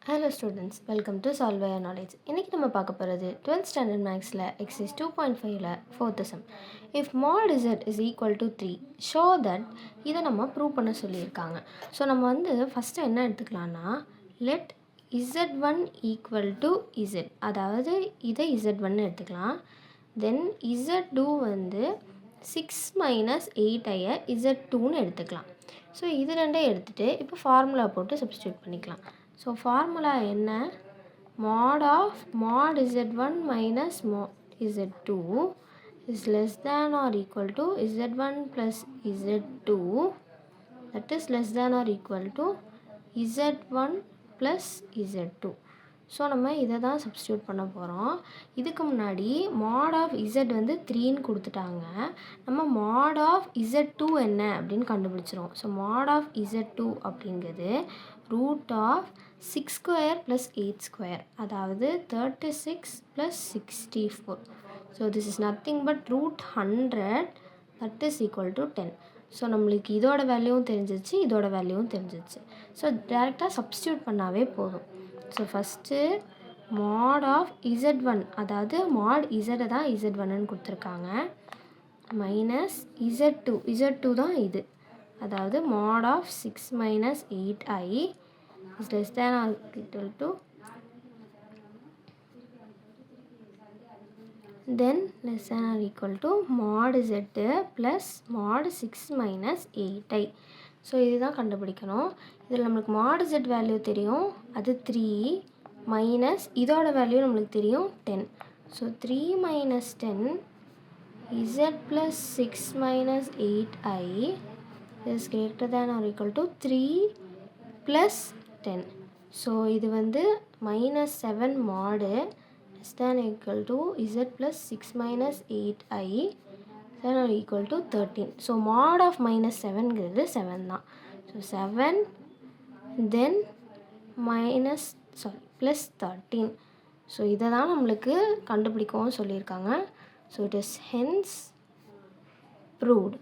Hello students, welcome to Solve Your Knowledge. இன்னைக்கு நம்ம பார்க்க போகிறது 12th standard mathsல exercise 2.5ல 4th sum. If mod z is equal to 3, show that இதை நம்ம prove பண்ண சொல்லியிருக்காங்க. ஸோ நம்ம வந்து ஃபஸ்ட்டு என்ன எடுத்துக்கலாம்னா let z1 equal to z, அதாவது இதை z1 எடுத்துக்கலாம். தென் z2 வந்து 6 minus 8ஐயை z2ன்னு எடுத்துக்கலாம். ஸோ இது ரெண்டே எடுத்துகிட்டு இப்போ ஃபார்முலா போட்டு சப்ஸ்டியூட் பண்ணிக்கலாம். ஸோ ஃபார்முலா என்ன? mod z1 minus mod z2 is less than or equal to z1 plus z2, that is less than or equal to z1 plus z2. So நம்ம இதை தான் சப்ஸ்டியூட் பண்ண போகிறோம். இதுக்கு முன்னாடி mod of z வந்து 3ன்னு கொடுத்துட்டாங்க. நம்ம mod of z2 என்ன அப்படின்னு கண்டுபிடிச்சிரும். ஸோ mod of z2 அப்படிங்கிறது root of 6 square plus 8 square, அதாவது 36 plus 64. So this is nothing but root 100, that is equal to 10. So நம்மளுக்கு இதோட வேல்யூவும் தெரிஞ்சிச்சு, இதோட வேல்யூவும் தெரிஞ்சிச்சு. ஸோ டேரெக்டாக சப்ஸ்டியூட் பண்ணாவே போதும். So first mod of z1, அதாவது mod z தான் z1ன்னு கொடுத்துருக்காங்க, மைனஸ் z2 தான் இது, அதாவது mod of 6 minus 8i is less than or equal to, then less than or equal to mod z plus mod 6 minus 8i. So இதுதான் கண்டுபிடிக்கணும். இதில் நம்மளுக்கு mod z வேல்யூ தெரியும், அது 3 மைனஸ் இதோட வேல்யூ நம்மளுக்கு தெரியும் 10. So 3 minus 10 z plus 6 minus 8i is greater than or equal to 3 plus 10. So இது வந்து minus 7 mod less than or equal to z plus 6 minus 8i then or equal to 13. So mod of minus 7ங்கிறது 7 தான். So 7 then minus plus 13. So இதை தான் நம்மளுக்கு கண்டுபிடிக்கவும் சொல்லியிருக்காங்க. So it is hence proved.